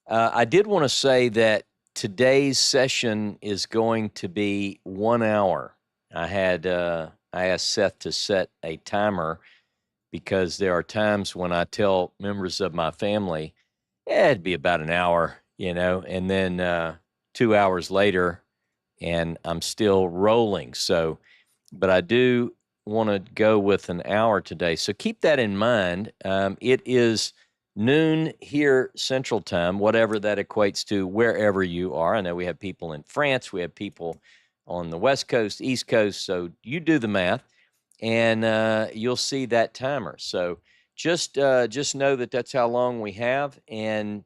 I did want to say that today's session is going to be 1 hour. I asked Seth to set a timer because there are times when I tell members of my family, it'd be about an hour, and then 2 hours later, and I'm still rolling. So, but I do want to go with an hour today. So keep that in mind. It is noon here Central Time, whatever that equates to wherever you are. I know we have people in France. We have people on the West Coast, East Coast. So you do the math, and you'll see that timer. So just know that that's how long we have, and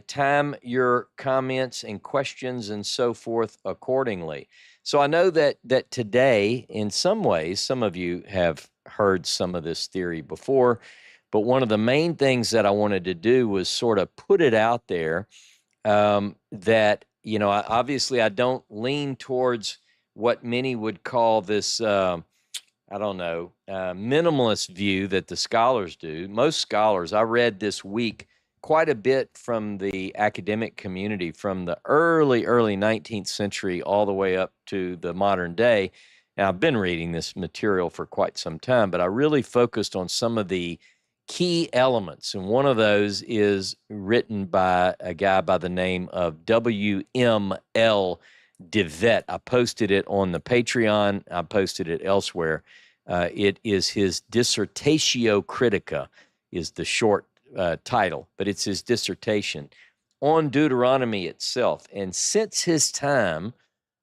time your comments and questions and so forth accordingly. So I know that today, in some ways, some of you have heard some of this theory before, but one of the main things that I wanted to do was sort of put it out there that, obviously I don't lean towards what many would call this, minimalist view that the scholars do. Most scholars, I read this week quite a bit from the academic community from the early 19th century all the way up to the modern day. Now, I've been reading this material for quite some time, but I really focused on some of the key elements. And one of those is written by a guy by the name of W.M.L. DeVette. I posted it on the Patreon. I posted it elsewhere. It is his Dissertatio Critica is the short title, but it's his dissertation on Deuteronomy itself. And since his time,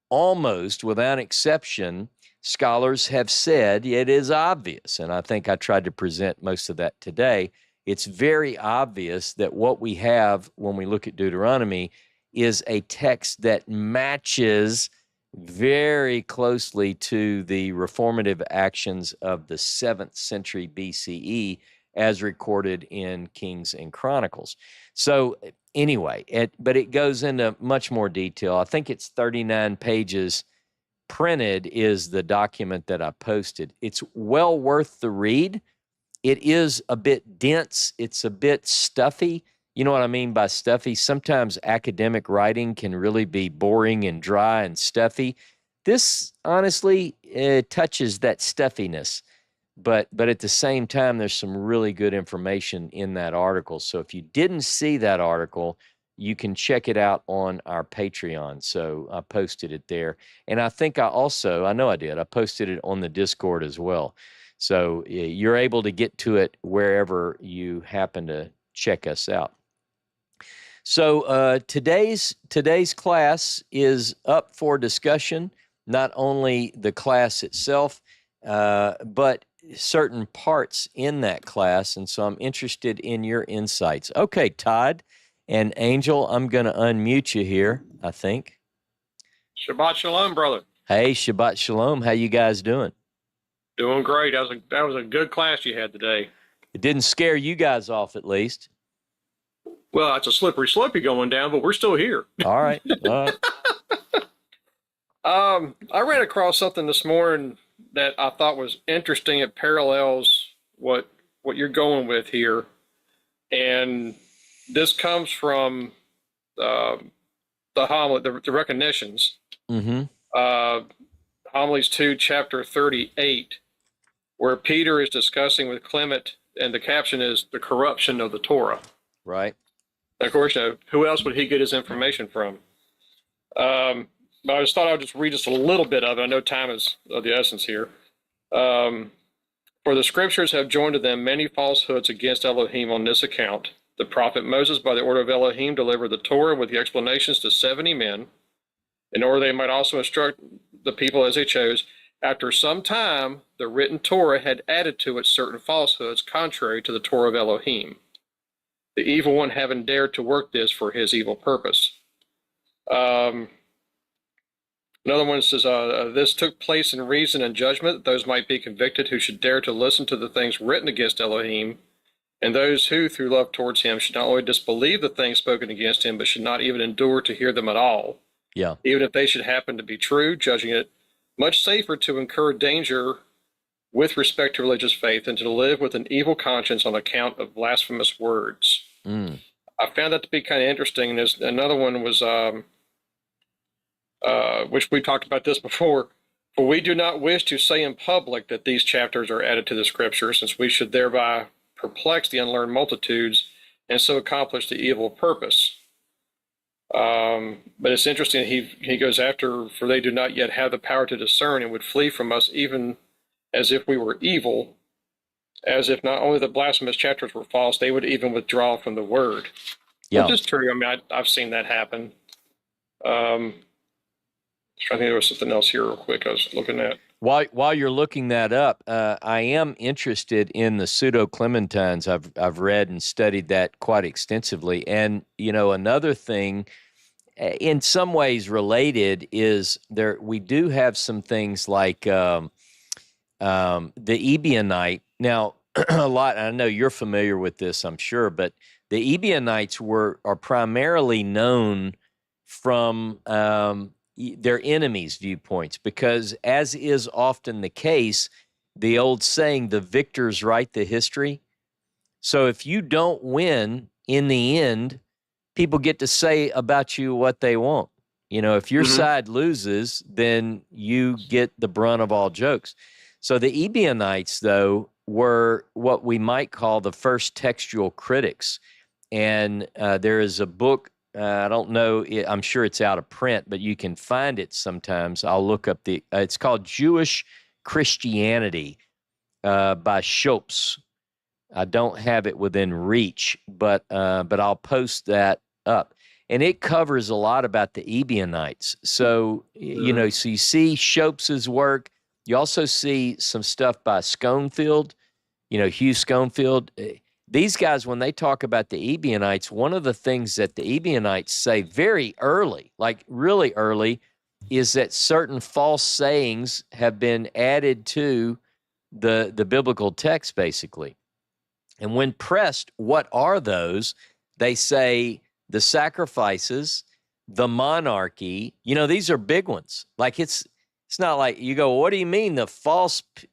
almost without exception, scholars have said it is obvious, and I think I tried to present most of that today. It's very obvious that what we have when we look at Deuteronomy is a text that matches very closely to the reformative actions of the 7th century BCE as recorded in Kings and Chronicles. So anyway, but it goes into much more detail. I think it's 39 pages printed is the document that I posted. It's well worth the read. It is a bit dense. It's a bit stuffy. You know what I mean by stuffy? Sometimes academic writing can really be boring and dry and stuffy. This, honestly, touches that stuffiness. But at the same time, there's some really good information in that article. So if you didn't see that article, you can check it out on our Patreon. So I posted it there. And I think I posted it on the Discord as well. So you're able to get to it wherever you happen to check us out. So today's class is up for discussion, not only the class itself, but certain parts in that class. And so I'm interested in your insights. Okay, Todd and Angel, I'm going to unmute you here, I think. Shabbat Shalom, brother. Hey, Shabbat Shalom. How you guys doing? Doing great. That was a good class you had today. It didn't scare you guys off, at least. Well, it's a slippery slope you're going down, but we're still here. All right. All right. I ran across something this morning that I thought was interesting. It parallels what you're going with here. And this comes from the homily, the recognitions. Mm-hmm. Homilies 2, chapter 38, where Peter is discussing with Clement, and the caption is the corruption of the Torah. Right. And of course, who else would he get his information from? But I just thought I would just read just a little bit of it. I know time is of the essence here. For the scriptures have joined to them many falsehoods against Elohim on this account. The prophet Moses, by the order of Elohim, delivered the Torah with the explanations to 70 men, in order they might also instruct the people as they chose. After some time, the written Torah had added to it certain falsehoods contrary to the Torah of Elohim, the evil one having dared to work this for his evil purpose. Another one says, this took place in reason and judgment, that those might be convicted who should dare to listen to the things written against Elohim, and those who, through love towards him, should not only disbelieve the things spoken against him, but should not even endure to hear them at all. Yeah. Even if they should happen to be true, judging it much safer to incur danger with respect to religious faith than to live with an evil conscience on account of blasphemous words. I found that to be kind of interesting. And there's another one was, which we talked about this before. For we do not wish to say in public that these chapters are added to the scripture, since we should thereby perplex the unlearned multitudes and so accomplish the evil purpose. But it's interesting, he goes after, for they do not yet have the power to discern and would flee from us even as if we were evil, as if not only the blasphemous chapters were false, they would even withdraw from the word. Yeah. Which is true. I mean, I've seen that happen. I think there was something else here real quick I was looking at. While you're looking that up, I am interested in the Pseudo-Clementines. I've read and studied that quite extensively. And, another thing, in some ways related, is we do have some things like the Ebionite. Now, a lot, I know you're familiar with this, I'm sure, but the Ebionites are primarily known from their enemies' viewpoints, because, as is often the case, the old saying, the victors write the history. So if you don't win in the end, people get to say about you what they want. If your side loses, then you get the brunt of all jokes. So the Ebionites, though, were what we might call the first textual critics. And there is a book, I don't know, I'm sure it's out of print, but you can find it sometimes. I'll look up it's called Jewish Christianity by Schopes. I don't have it within reach, but I'll post that up. And it covers a lot about the Ebionites. So, so you see Schopes' work. You also see some stuff by Schoenfield, Hugh Schoenfield. These guys, when they talk about the Ebionites, one of the things that the Ebionites say very early, like really early, is that certain false sayings have been added to the biblical text, basically. And when pressed, what are those? They say the sacrifices, the monarchy. These are big ones. Like it's not like you go, what do you mean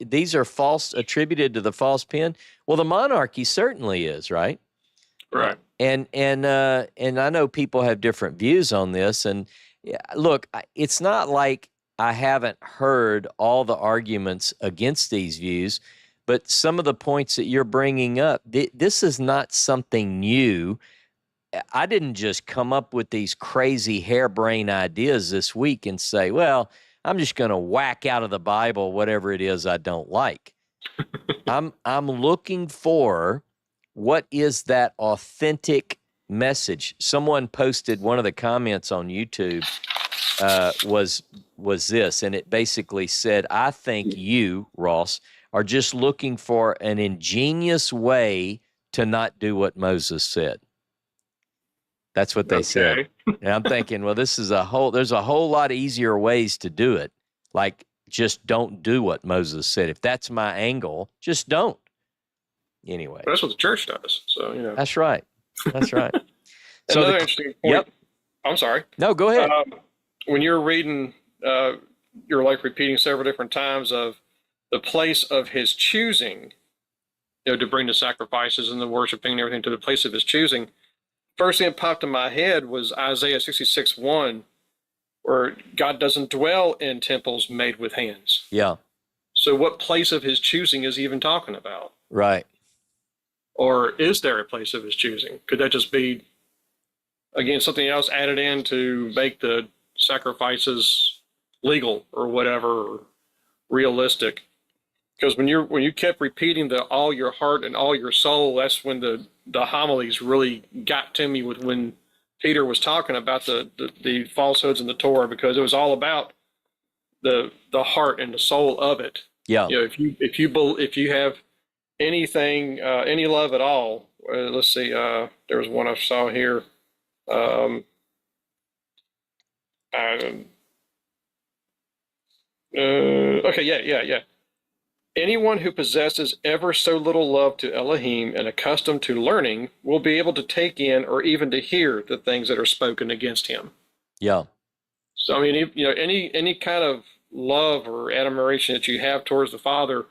these are false, attributed to the false pen? Well, the monarchy certainly is, right? Right. And I know people have different views on this. And look, it's not like I haven't heard all the arguments against these views, but some of the points that you're bringing up, this is not something new. I didn't just come up with these crazy harebrained ideas this week and say, well, I'm just going to whack out of the Bible whatever it is I don't like. I'm looking for what is that authentic message. Someone posted, one of the comments on YouTube was this, and it basically said, I think you, Ross, are just looking for an ingenious way to not do what Moses said. That's what they said. And I'm thinking, well, there's a whole lot easier ways to do it. Like, just don't do what Moses said. If that's my angle, just don't. Anyway. That's what the church does. So, That's right. That's right. Another interesting point. Yep. I'm sorry. No, go ahead. When you're reading, you're like repeating several different times of the place of his choosing, to bring the sacrifices and the worshiping and everything to the place of his choosing. First thing that popped in my head was Isaiah 66:1, where God doesn't dwell in temples made with hands. Yeah. So what place of his choosing is he even talking about? Right. Or is there a place of his choosing? Could that just be, again, something else added in to make the sacrifices legal or whatever, or realistic? Because when you kept repeating the all your heart and all your soul, that's when the homilies really got to me, with when Peter was talking about the falsehoods in the Torah, because it was all about the heart and the soul of it. Yeah. If you have anything, any love at all, let's see, there was one I saw here. Okay, yeah. Anyone who possesses ever so little love to Elohim and accustomed to learning will be able to take in or even to hear the things that are spoken against him. Yeah. So, I mean, any kind of love or admiration that you have towards the Father,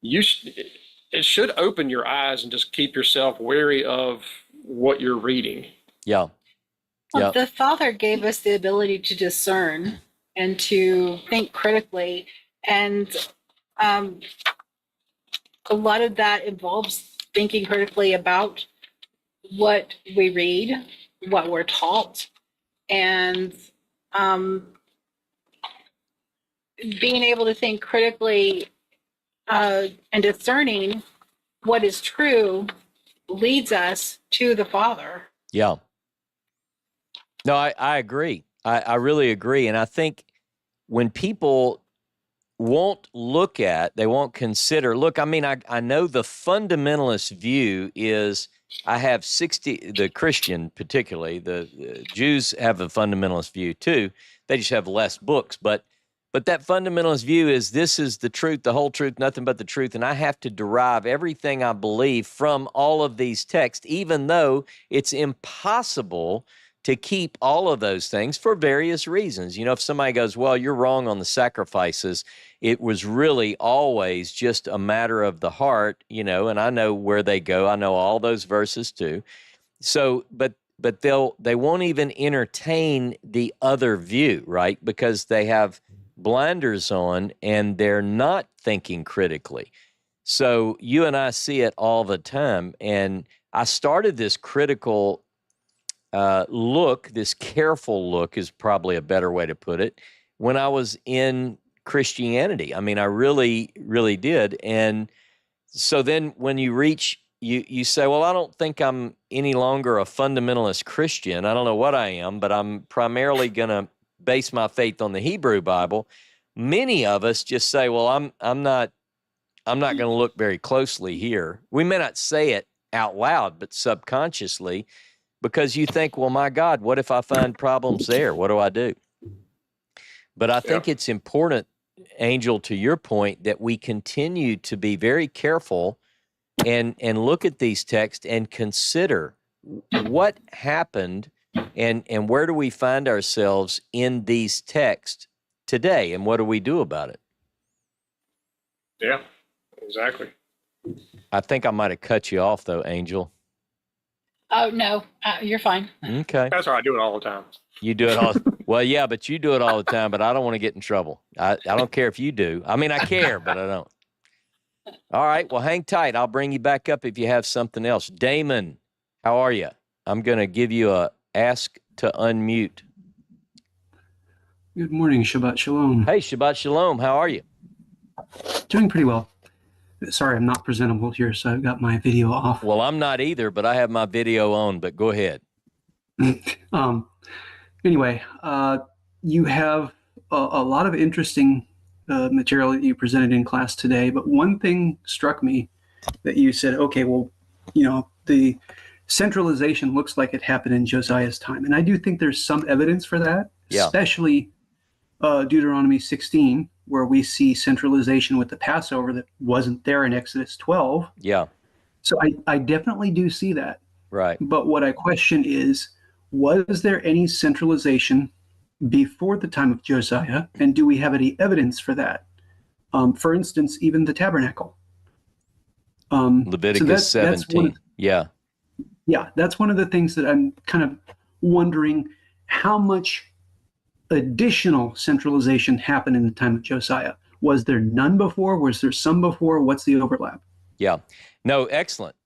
it should open your eyes and just keep yourself wary of what you're reading. Yeah. Well, Yeah. the Father gave us the ability to discern and to think critically. And um, a lot of that involves thinking critically about what we read, what we're taught, and um, being able to think critically and discerning what is true leads us to the Father. Yeah. No, I agree. I really agree. And I think when people won't look at, they won't consider, look, I mean, I know the fundamentalist view is I have 60, the Christian particularly, the Jews have a fundamentalist view too. They just have less books. But that fundamentalist view is this is the truth, the whole truth, nothing but the truth. And I have to derive everything I believe from all of these texts, even though it's impossible to keep all of those things for various reasons. You know, if somebody goes, well, you're wrong on the sacrifices, it was really always just a matter of the heart, you know, and I know where they go. I know all those verses too. So, but they won't even entertain the other view, right? Because they have blinders on and they're not thinking critically. So you and I see it all the time. And I started this critical look, this careful look is probably a better way to put it, when I was in Christianity. I mean, I really, really did. And so then when you reach, you say, well, I don't think I'm any longer a fundamentalist Christian. I don't know what I am, but I'm primarily going to base my faith on the Hebrew Bible. Many of us just say, well, I'm not going to look very closely here. We may not say it out loud, but subconsciously, because you think, well, my God, what if I find problems there? What do I do? But I think it's important, Angel, to your point, that we continue to be very careful and look at these texts and consider what happened and where do we find ourselves in these texts today and what do we do about it? Yeah, exactly. I think I might have cut you off, though, Angel. Oh, no, you're fine. Okay. That's all right. I do it all the time. You do it all. Well, yeah, but you do it all the time, but I don't want to get in trouble. I don't care if you do. I mean, I care, but I don't. All right. Well, hang tight. I'll bring you back up if you have something else. Damon, how are you? I'm going to give you a ask to unmute. Good morning. Shabbat Shalom. Hey, Shabbat Shalom. How are you? Doing pretty well. Sorry, I'm not presentable here, so I've got my video off. Well, I'm not either, but I have my video on, but go ahead. Anyway, you have a lot of interesting material that you presented in class today, but one thing struck me that you said, okay, well, you know, the centralization looks like it happened in Josiah's time. And I do think there's some evidence for that, especially Deuteronomy 16, where we see centralization with the Passover that wasn't there in Exodus 12. Yeah. So I definitely do see that. Right. But what I question is, was there any centralization before the time of Josiah? And do we have any evidence for that? For instance, even the tabernacle. Leviticus 17. Yeah, that's one of the things that I'm kind of wondering how much additional centralization happened in the time of Josiah. Was there none before? Was there some before? What's the overlap? Yeah. No, excellent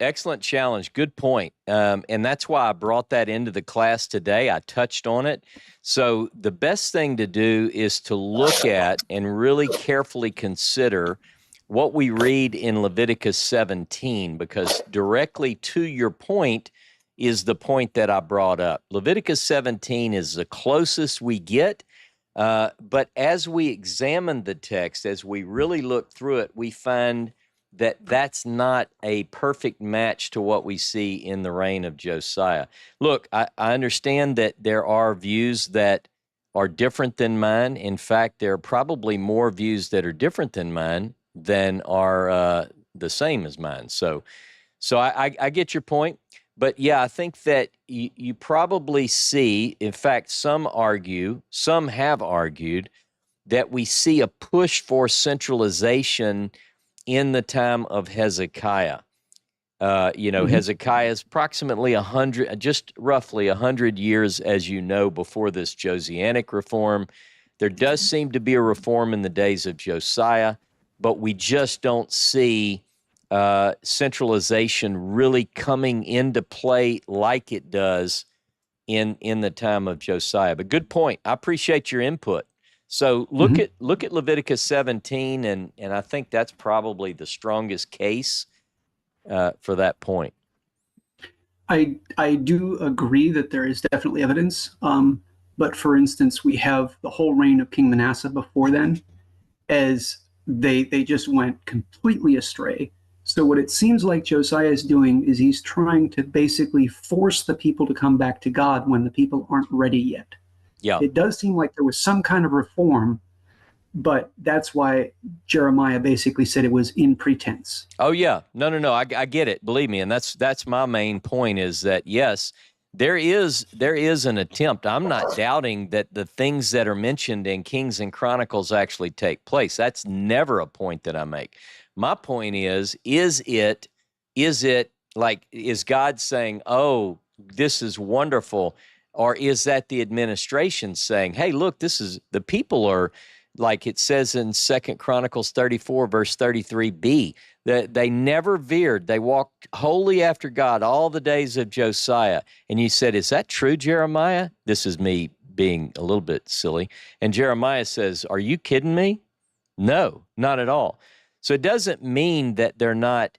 challenge. Good point. And that's why I brought that into the class today. I touched on it. So the best thing to do is to look at and really carefully consider what we read in Leviticus 17, because directly to your point is the point that I brought up. Leviticus 17 is the closest we get. But as we examine the text, as we really look through it, we find that that's not a perfect match to what we see in the reign of Josiah. Look, I understand that there are views that are different than mine. In fact, there are probably more views that are different than mine than are the same as mine. So I get your point. But yeah, I think that you probably see, in fact, some have argued, that we see a push for centralization in the time of Hezekiah. Hezekiah's approximately 100, just roughly 100 years, as you know, before this Josianic reform. There does seem to be a reform in the days of Josiah, but we just don't see centralization really coming into play like it does in the time of Josiah. But good point. I appreciate your input. So look at Leviticus 17, and I think that's probably the strongest case for that point. I do agree that there is definitely evidence. But for instance, we have the whole reign of King Manasseh before then, as they just went completely astray. So what it seems like Josiah is doing is he's trying to basically force the people to come back to God when the people aren't ready yet. Yeah. It does seem like there was some kind of reform, but that's why Jeremiah basically said it was in pretense. Oh yeah, no. I get it. Believe me, and that's my main point is that yes, there is an attempt. I'm not doubting that the things that are mentioned in Kings and Chronicles actually take place. That's never a point that I make. My point is it like, is God saying, "Oh, this is wonderful," or is that the administration saying, "Hey, look, this is the people are." Like it says in 2 Chronicles 34, verse 33b, that they never veered. They walked wholly after God all the days of Josiah. And you said, is that true, Jeremiah? This is me being a little bit silly. And Jeremiah says, are you kidding me? No, not at all. So it doesn't mean that they're not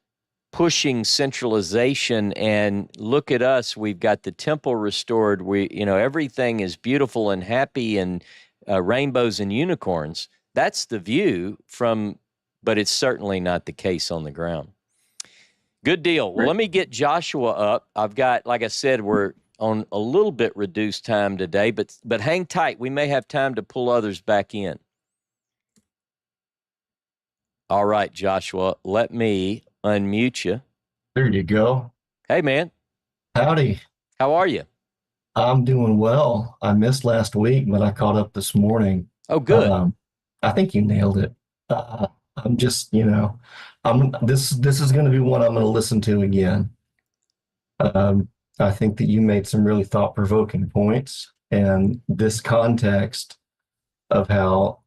pushing centralization and look at us, we've got the temple restored. Everything is beautiful and happy and rainbows and unicorns. That's the view but it's certainly not the case on the ground. Good deal. Well, let me get Joshua up. I've got, like I said, we're on a little bit reduced time today, but hang tight. We may have time to pull others back in. All right, Joshua, let me unmute you. There you go. Hey, man. Howdy. How are you? I'm doing well. I missed last week, but I caught up this morning. Oh, good. I think you nailed it. I'm just, this is going to be one I'm going to listen to again. I think that you made some really thought-provoking points, and this context of how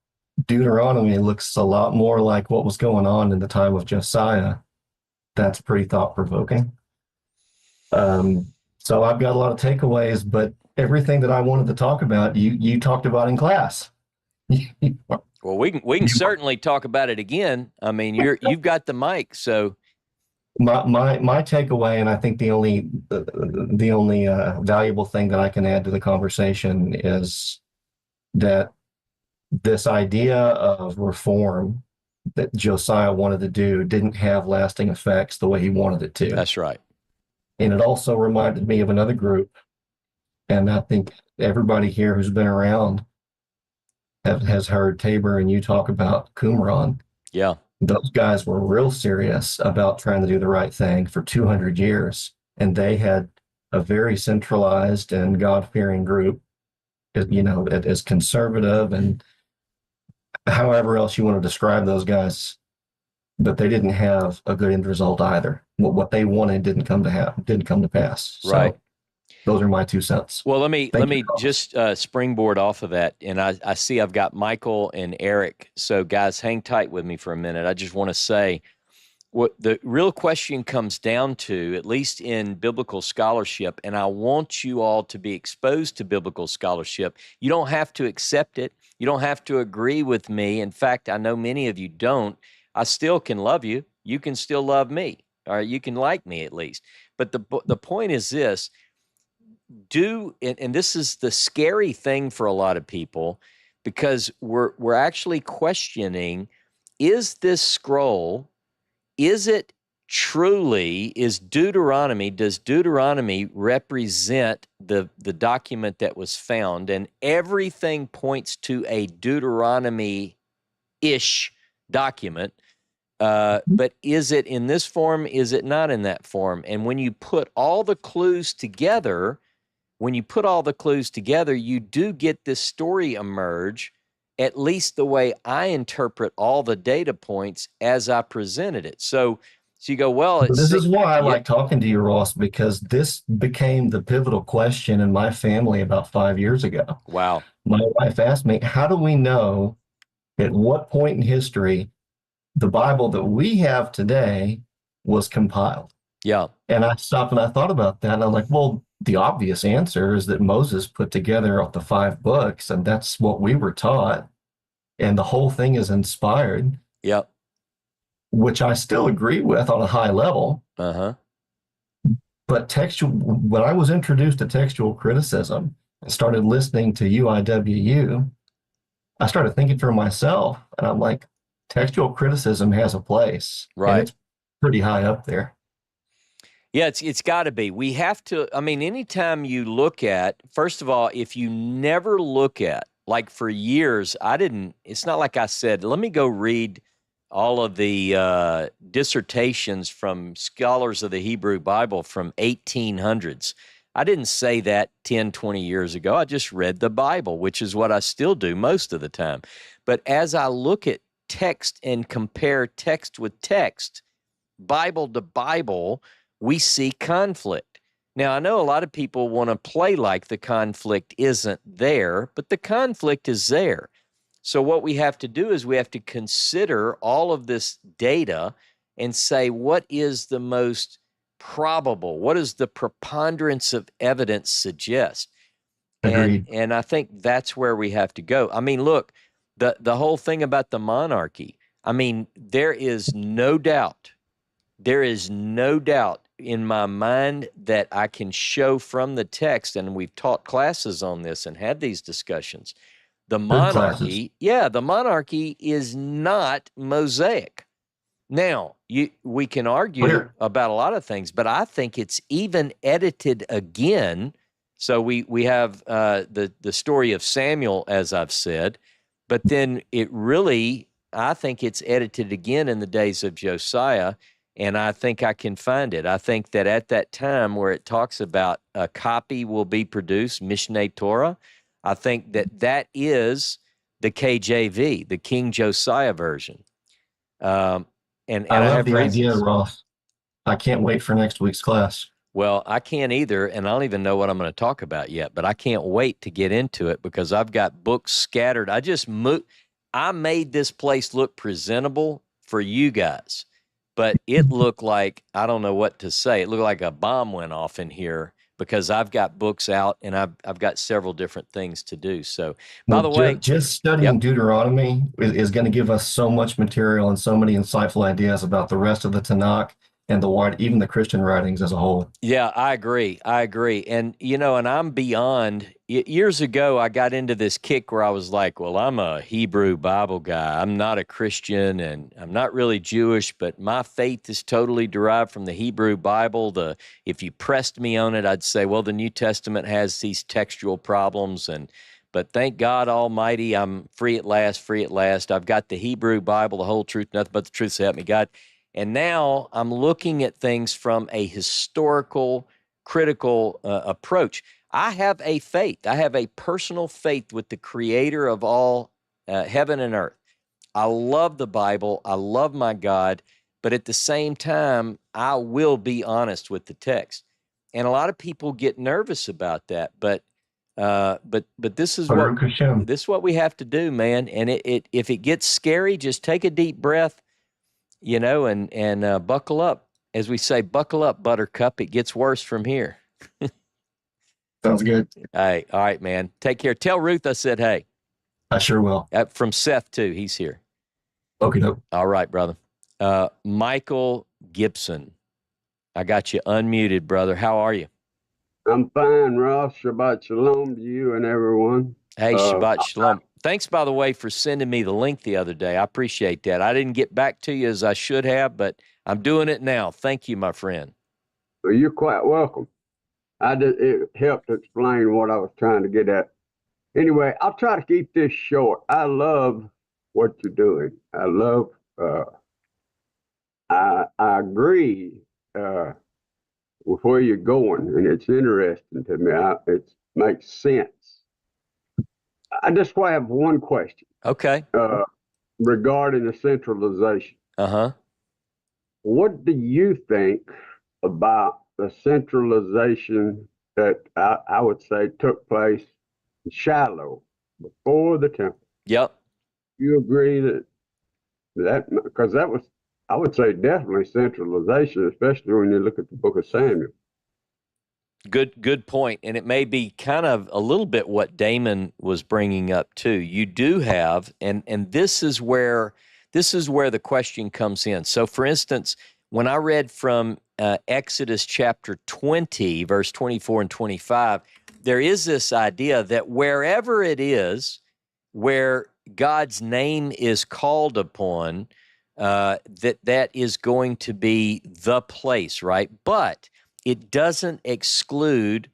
Deuteronomy looks a lot more like what was going on in the time of Josiah, that's pretty thought-provoking. So I've got a lot of takeaways, but everything that I wanted to talk about, you talked about in class. Well, we can certainly talk about it again. I mean, you've got the mic, so my takeaway, and I think the only valuable thing that I can add to the conversation is that this idea of reform that Josiah wanted to do didn't have lasting effects the way he wanted it to. That's right. And it also reminded me of another group, and I think everybody here who's been around has heard Tabor and you talk about Qumran. Yeah. Those guys were real serious about trying to do the right thing for 200 years, and they had a very centralized and God-fearing group, as conservative and however else you want to describe those guys, but they didn't have a good end result either. What they wanted didn't come to pass. So right. Those are my 2 cents. Well, let me just springboard off of that, and I see I've got Michael and Eric. So, guys, hang tight with me for a minute. I just want to say what the real question comes down to, at least in biblical scholarship, and I want you all to be exposed to biblical scholarship. You don't have to accept it. You don't have to agree with me. In fact, I know many of you don't. I still can love you. You can still love me, or you can like me at least. But the point is this. And this is the scary thing for a lot of people, because we're actually questioning, is this scroll, does Deuteronomy represent the document that was found? And everything points to a Deuteronomy-ish document. But is it in this form? Is it not in that form? And when you put all the clues together, you do get this story emerge, at least the way I interpret all the data points as I presented it. So So you go, well, it's This is why I yeah, like talking to you, Ross, because this became the pivotal question in my family about 5 years ago. wow, My wife asked me, how do we know at what point in history the Bible that we have today was compiled? yeah, And I stopped and I thought about that. And I was like, well, the obvious answer is that Moses put together the 5 books, and that's what we were taught. And the whole thing is inspired, yeah, which I still agree with on a high level. uh-huh, But textual, when I was introduced to textual criticism and started listening to UIWU, I started thinking for myself, and I'm like, textual criticism has a place, and right. it's pretty high up there. Yeah, it's got to be. We have to, I mean, anytime you look at, first of all, if you never look at, like for years, it's not like I said, let me go read all of the dissertations from scholars of the Hebrew Bible from 1800s. I didn't say that 10, 20 years ago. I just read the Bible, which is what I still do most of the time. But as I look at text and compare text with text, Bible to Bible, we see conflict. Now, I know a lot of people want to play like the conflict isn't there, but the conflict is there. So, what we have to do is we have to consider all of this data and say, what is the most probable? What does the preponderance of evidence suggest? Agreed. And I think that's where we have to go. I mean, look, the whole thing about the monarchy, I mean, there is no doubt in my mind that I can show from the text, and we've taught classes on this and had these discussions. The Good classes. the monarchy is not Mosaic. Now, we can argue Clear. about a lot of things, but I think it's even edited again. So we have the story of Samuel, as I've said, but then I think it's edited again in the days of Josiah, and I think I can find it. I think that at that time where it talks about a copy will be produced, Mishneh Torah, I think that is the KJV, the King Josiah version. Um, I and I love have the idea, reasons. Ross. I can't wait for next week's class. Well, I can't either, and I don't even know what I'm going to talk about yet, but I can't wait to get into it because I've got books scattered. I made this place look presentable for you guys, but it looked like, I don't know what to say. It looked like a bomb went off in here because I've got books out and I've got several different things to do. So, by Well, the way, just yep. studying Deuteronomy is going to give us so much material and so many insightful ideas about the rest of the Tanakh and even the Christian writings as a whole. Yeah, I agree. I agree. And, and I'm beyond. Years ago, I got into this kick where I was like, well, I'm a Hebrew Bible guy. I'm not a Christian and I'm not really Jewish, but my faith is totally derived from the Hebrew Bible. If you pressed me on it, I'd say, well, the New Testament has these textual problems. But thank God Almighty, I'm free at last, free at last. I've got the Hebrew Bible, the whole truth, nothing but the truth, so help me God. And now I'm looking at things from a historical, critical approach. I have a faith. I have a personal faith with the creator of all heaven and earth. I love the Bible. I love my God. But at the same time, I will be honest with the text. And a lot of people get nervous about that. But this is Baruch Hashem. what we have to do, man. And if it gets scary, just take a deep breath, and buckle up. As we say, buckle up, Buttercup. It gets worse from here. Sounds good. Hey, all right, man. Take care. Tell Ruth I said hey. I sure will. From Seth, too. He's here. Okay, doke. All right, brother. Michael Gibson. I got you unmuted, brother. How are you? I'm fine, Ross. Shabbat shalom to you and everyone. Hey, Shabbat shalom. Thanks, by the way, for sending me the link the other day. I appreciate that. I didn't get back to you as I should have, but I'm doing it now. Thank you, my friend. Well, you're quite welcome. It helped explain what I was trying to get at. Anyway, I'll try to keep this short. I love what you're doing. I agree with where you're going, and it's interesting to me. It makes sense. I just have one question. Okay. Regarding the centralization. Uh-huh. what do you think about the centralization that I would say took place in Shiloh before the temple? Yep. You agree that because that was, I would say, definitely centralization, especially when you look at the book of Samuel. Good point. And it may be kind of a little bit what Damon was bringing up too. You do have, and this is where the question comes in. So for instance, when I read from Exodus chapter 20, verse 24 and 25, there is this idea that wherever it is where God's name is called upon, that is going to be the place, right? But it doesn't exclude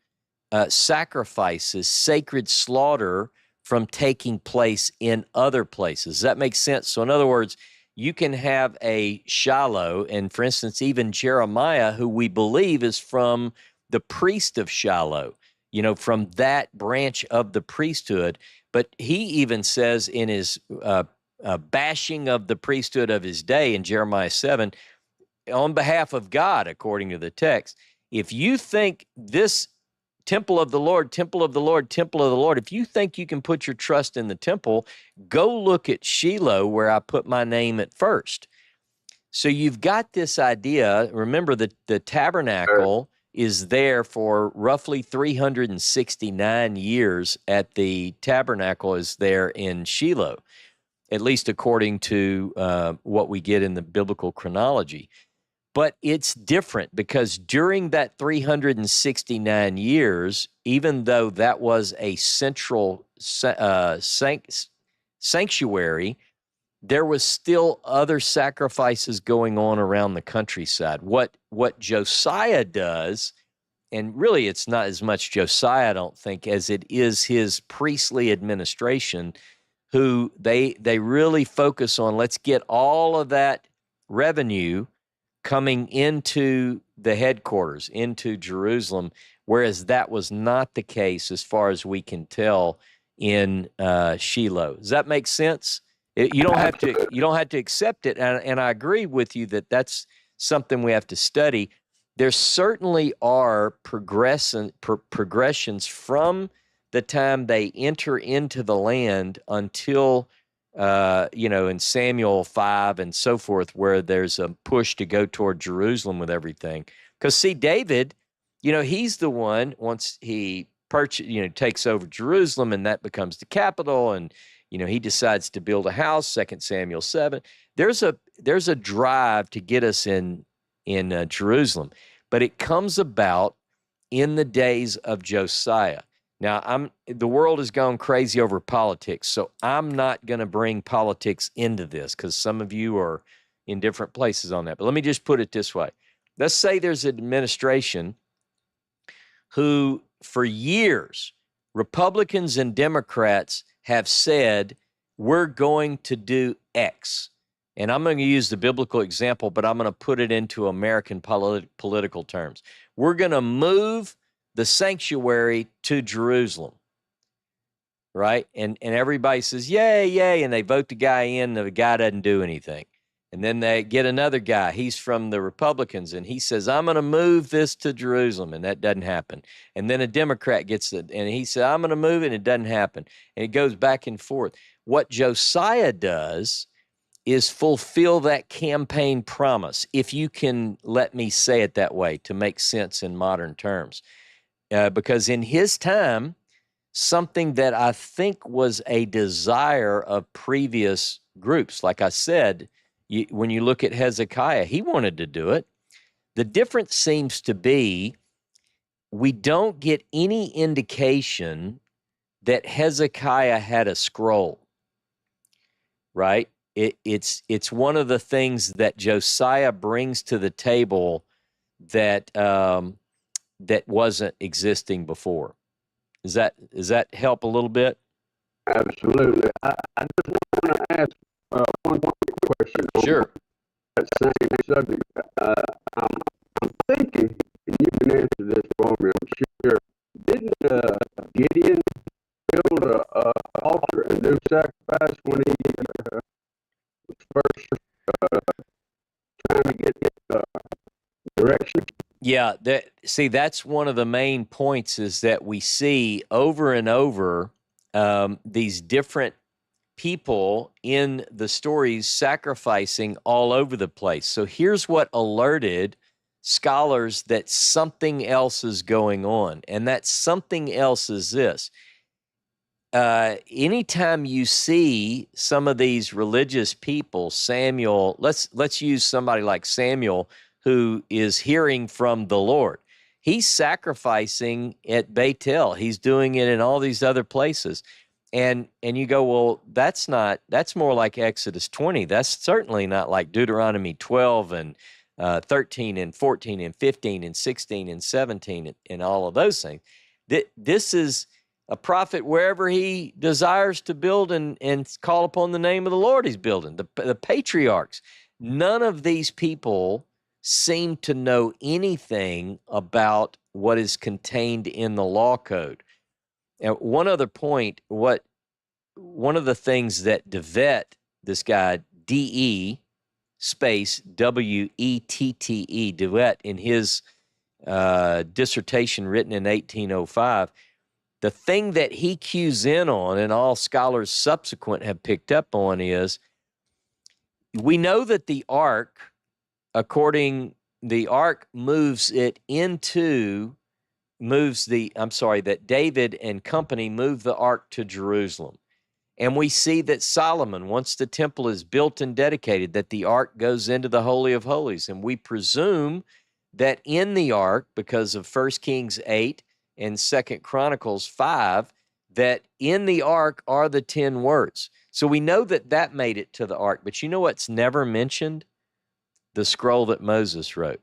sacrifices, sacred slaughter from taking place in other places. Does that make sense? So in other words, you can have a Shiloh, and for instance, even Jeremiah, who we believe is from the priest of Shiloh, from that branch of the priesthood. But he even says in his bashing of the priesthood of his day in Jeremiah 7, on behalf of God, according to the text, if you think this temple of the Lord, temple of the Lord, temple of the Lord, if you think you can put your trust in the temple, go look at Shiloh where I put my name at first. So you've got this idea. Remember that the tabernacle is there for roughly 369 years at the tabernacle is there in Shiloh, at least according to what we get in the biblical chronology. But it's different because during that 369 years, even though that was a central sanctuary, there was still other sacrifices going on around the countryside. What Josiah does, and really it's not as much Josiah, I don't think, as it is his priestly administration, who they really focus on, let's get all of that revenue coming into the headquarters, into Jerusalem, whereas that was not the case as far as we can tell in Shiloh. Does that make sense? You don't have to accept it, and I agree with you that that's something we have to study. There certainly are progressions from the time they enter into the land until in Samuel 5 and so forth, where there's a push to go toward Jerusalem with everything. Because see, David, he's the one, once he takes over Jerusalem and that becomes the capital, and he decides to build a house. 2 Samuel 7. There's a drive to get us in Jerusalem, but it comes about in the days of Josiah. Now, the world has gone crazy over politics, so I'm not going to bring politics into this because some of you are in different places on that. But let me just put it this way. Let's say there's an administration who, for years, Republicans and Democrats have said, we're going to do X. And I'm going to use the biblical example, but I'm going to put it into American political terms. We're going to move the sanctuary to Jerusalem, right? And everybody says, yay, yay, and they vote the guy in, the guy doesn't do anything. And then they get another guy, he's from the Republicans, and he says, I'm going to move this to Jerusalem, and that doesn't happen. And then a Democrat gets it, and he said, I'm going to move it, and it doesn't happen. And it goes back and forth. What Josiah does is fulfill that campaign promise, if you can let me say it that way to make sense in modern terms. Because in his time, something that I think was a desire of previous groups, like I said, when you look at Hezekiah, he wanted to do it. The difference seems to be we don't get any indication that Hezekiah had a scroll, right? It's one of the things that Josiah brings to the table that that wasn't existing before. Does that help a little bit? Absolutely. I just want to ask one quick question. Sure. That same subject. I'm thinking, and you can answer this for me, I'm sure. Didn't Gideon build a altar and do sacrifice when he was first trying to get Yeah, see, that's one of the main points is that we see over and over these different people in the stories sacrificing all over the place. So here's what alerted scholars that something else is going on, and that something else is this. Anytime you see some of these religious people, Samuel, let's use somebody like Samuel who is hearing from the Lord. He's sacrificing at Bethel. He's doing it in all these other places. And you go, well, that's more like Exodus 20. That's certainly not like Deuteronomy 12 and 13 and 14 and 15 and 16 and 17 and all of those things. This is a prophet wherever he desires to build and call upon the name of the Lord he's building. The patriarchs, none of these people seem to know anything about what is contained in the law code. And one other point, one of the things that DeWette, this guy, DE space WETTE, DeWette, in his dissertation written in 1805, the thing that he cues in on, and all scholars subsequent have picked up on, is we know that the ark, that David and company moved the ark to Jerusalem. And we see that Solomon, once the temple is built and dedicated, that the ark goes into the Holy of Holies. And we presume that in the ark, because of 1 Kings 8 and 2 Chronicles 5, that in the ark are the 10 words. So we know that made it to the ark. But you know what's never mentioned? The scroll that Moses wrote.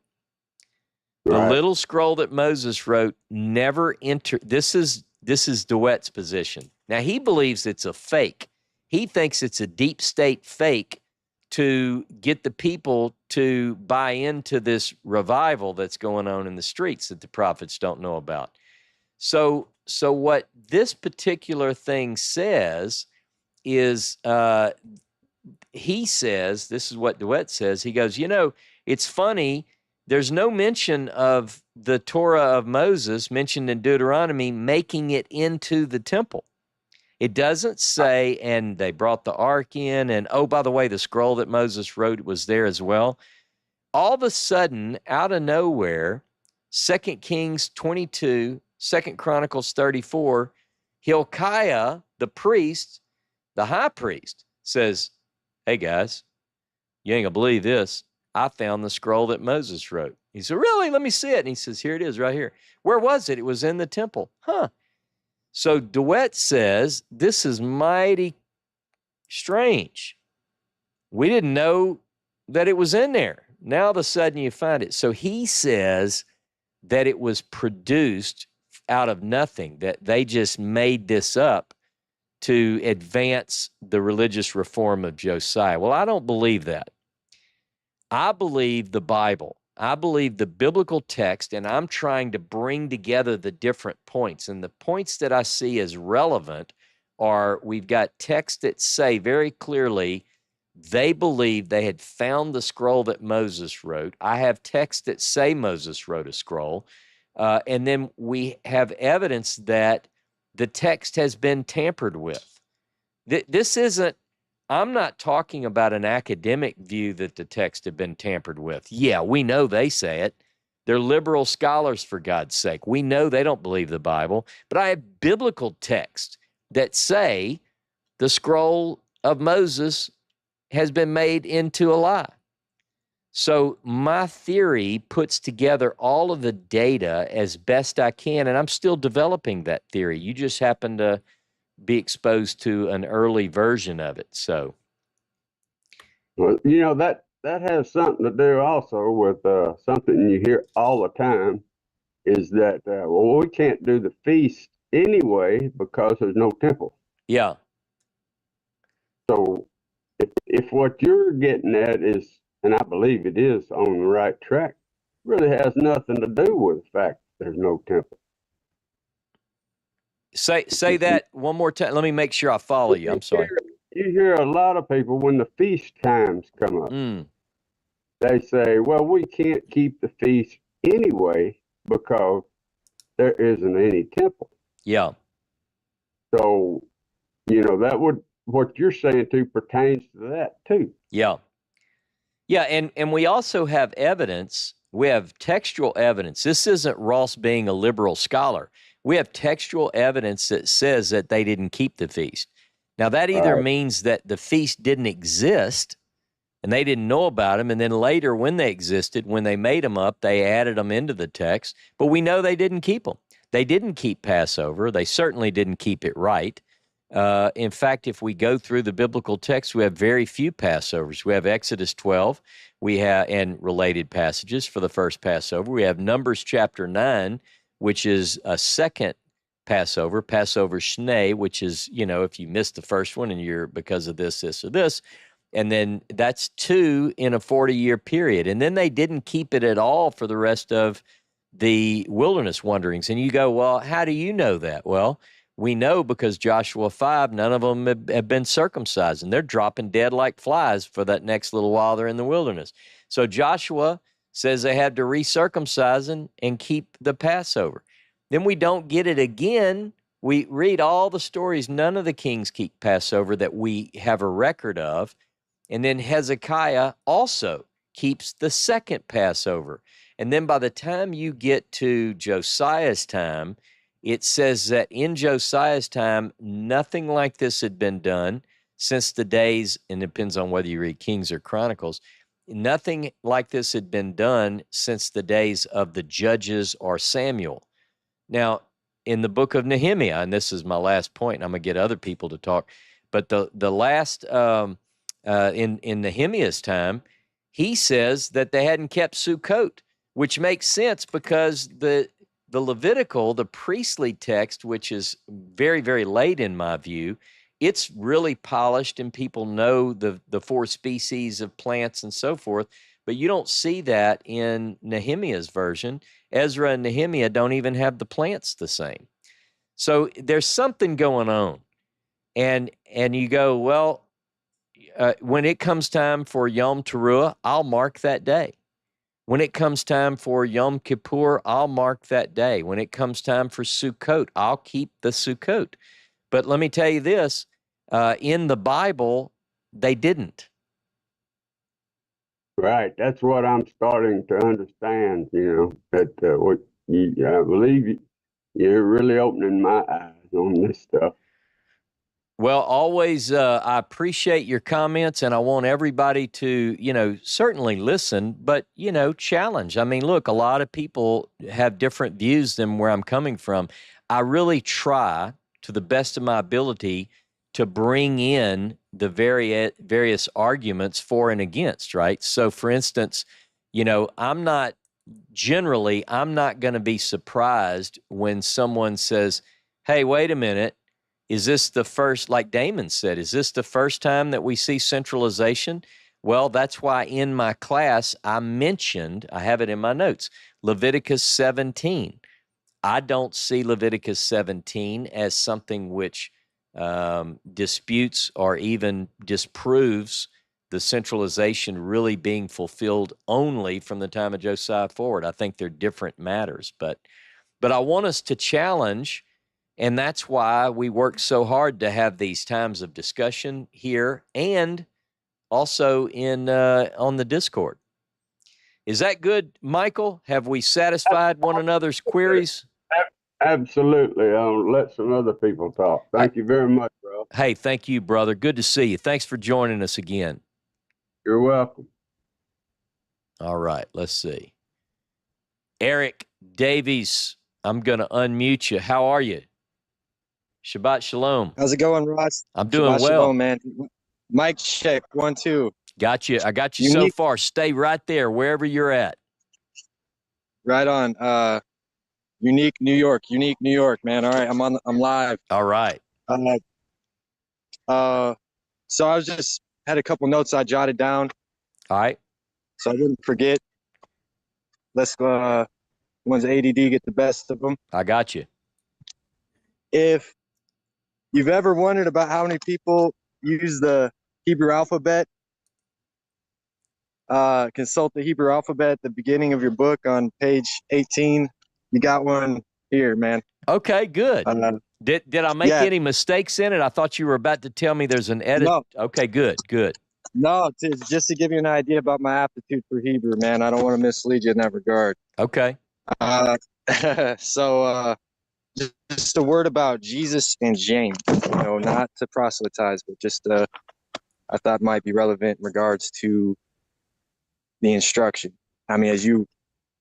The little scroll that Moses wrote never entered. This is DeWette's position. Now, he believes it's a fake. He thinks it's a deep state fake to get the people to buy into this revival that's going on in the streets that the prophets don't know about. So what this particular thing says is, he says, this is what DeWette says, he goes, it's funny, there's no mention of the Torah of Moses mentioned in Deuteronomy making it into the temple. It doesn't say, and they brought the ark in, and oh, by the way, the scroll that Moses wrote was there as well. All of a sudden, out of nowhere, 2 Kings 22, 2 Chronicles 34, Hilkiah, the priest, the high priest, says, hey guys, you ain't gonna believe this. I found the scroll that Moses wrote. He said, really? Let me see it. And he says, here it is right here. Where was it? It was in the temple. Huh. So DeWette says, this is mighty strange. We didn't know that it was in there. Now all of a sudden you find it. So he says that it was produced out of nothing, that they just made this up to advance the religious reform of Josiah. Well, I don't believe that. I believe the Bible. I believe the biblical text, and I'm trying to bring together the different points. And the points that I see as relevant are, we've got texts that say very clearly they believe they had found the scroll that Moses wrote. I have texts that say Moses wrote a scroll. And then we have evidence that the text has been tampered with. This isn't, I'm not talking about an academic view that the text had been tampered with. Yeah, we know they say it. They're liberal scholars, for God's sake. We know they don't believe the Bible. But I have biblical texts that say the scroll of Moses has been made into a lie. So my theory puts together all of the data as best I can, and I'm still developing that theory. You just happen to be exposed to an early version of it. So, well, that has something to do also with something you hear all the time is that we can't do the feast anyway because there's no temple. yeah. So if what you're getting at is, and I believe it is on the right track, really has nothing to do with the fact there's no temple. Say that one more time. Let me make sure I follow you. I'm sorry. You hear a lot of people when the feast times come up, they say, well, we can't keep the feast anyway because there isn't any temple. Yeah. So, that would, what you're saying too pertains to that too. Yeah. Yeah, and we also have evidence. We have textual evidence. This isn't Ross being a liberal scholar. We have textual evidence that says that they didn't keep the feast. Now, that either Right. means that the feast didn't exist and they didn't know about them, and then later when they existed, when they made them up, they added them into the text, but we know they didn't keep them. They didn't keep Passover. They certainly didn't keep it right. In fact, if we go through the biblical text, we have very few Passovers. We have Exodus 12, and related passages for the first Passover. We have Numbers chapter 9, which is a second Passover Shnei, which is, if you missed the first one and you're because of this, or this, and then that's 2 in a 40-year period. And then they didn't keep it at all for the rest of the wilderness wanderings. And you go, well, how do you know that? Well, we know because Joshua 5, none of them have been circumcised, and they're dropping dead like flies for that next little while they're in the wilderness. So Joshua says they had to recircumcise and keep the Passover. Then we don't get it again. We read all the stories. None of the kings keep Passover that we have a record of. And then Hezekiah also keeps the second Passover. And then by the time you get to Josiah's time, it says that in Josiah's time, nothing like this had been done since the days, and it depends on whether you read Kings or Chronicles, nothing like this had been done since the days of the Judges or Samuel. Now, in the book of Nehemiah, and this is my last point, and I'm going to get other people to talk, but the last, in Nehemiah's time, he says that they hadn't kept Sukkot, which makes sense because the Levitical, the priestly text, which is very, very late in my view, it's really polished and people know the 4 species of plants and so forth, but you don't see that in Nehemiah's version. Ezra and Nehemiah don't even have the plants the same. So there's something going on. And you go, well, when it comes time for Yom Teruah, I'll mark that day. When it comes time for Yom Kippur, I'll mark that day. When it comes time for Sukkot, I'll keep the Sukkot. But let me tell you this, in the Bible, they didn't. Right. That's what I'm starting to understand, that I believe you're really opening my eyes on this stuff. Well, always, I appreciate your comments, and I want everybody to, certainly listen, but, challenge. I mean, look, a lot of people have different views than where I'm coming from. I really try, to the best of my ability, to bring in the various arguments for and against, right? So, for instance, I'm not going to be surprised when someone says, hey, wait a minute, is this the first, like Damon said, is this the first time that we see centralization? Well, that's why in my class I mentioned, I have it in my notes, Leviticus 17. I don't see Leviticus 17 as something which disputes or even disproves the centralization really being fulfilled only from the time of Josiah forward. I think they're different matters, but I want us to challenge. And that's why we work so hard to have these times of discussion here and also on the Discord. Is that good, Michael? Have we satisfied one another's queries? Absolutely. I'll let some other people talk. Thank you very much, bro. Hey, thank you, brother. Good to see you. Thanks for joining us again. You're welcome. All right, let's see. Eric Davies, I'm going to unmute you. How are you? Shabbat shalom. How's it going, Ross? I'm doing Shabbat well. shalom, man. Mic check, 1, 2. Got you. I got you so far. Stay right there, wherever you're at. Right on. Unique New York, man. All right, I'm live. All right. So I was just had a couple notes I jotted down. All right. So I didn't forget. Let's once ADD get the best of them. I got you. If you've ever wondered about how many people use the Hebrew alphabet, consult the Hebrew alphabet at the beginning of your book on page 18. You got one here, man. Okay, good. Did I make yeah. any mistakes in it? I thought you were about to tell me there's an edit. No. Okay, good. No, just to give you an idea about my aptitude for Hebrew, man. I don't want to mislead you in that regard. Okay. So just a word about Jesus and James, not to proselytize, but just I thought might be relevant in regards to the instruction. I mean, as you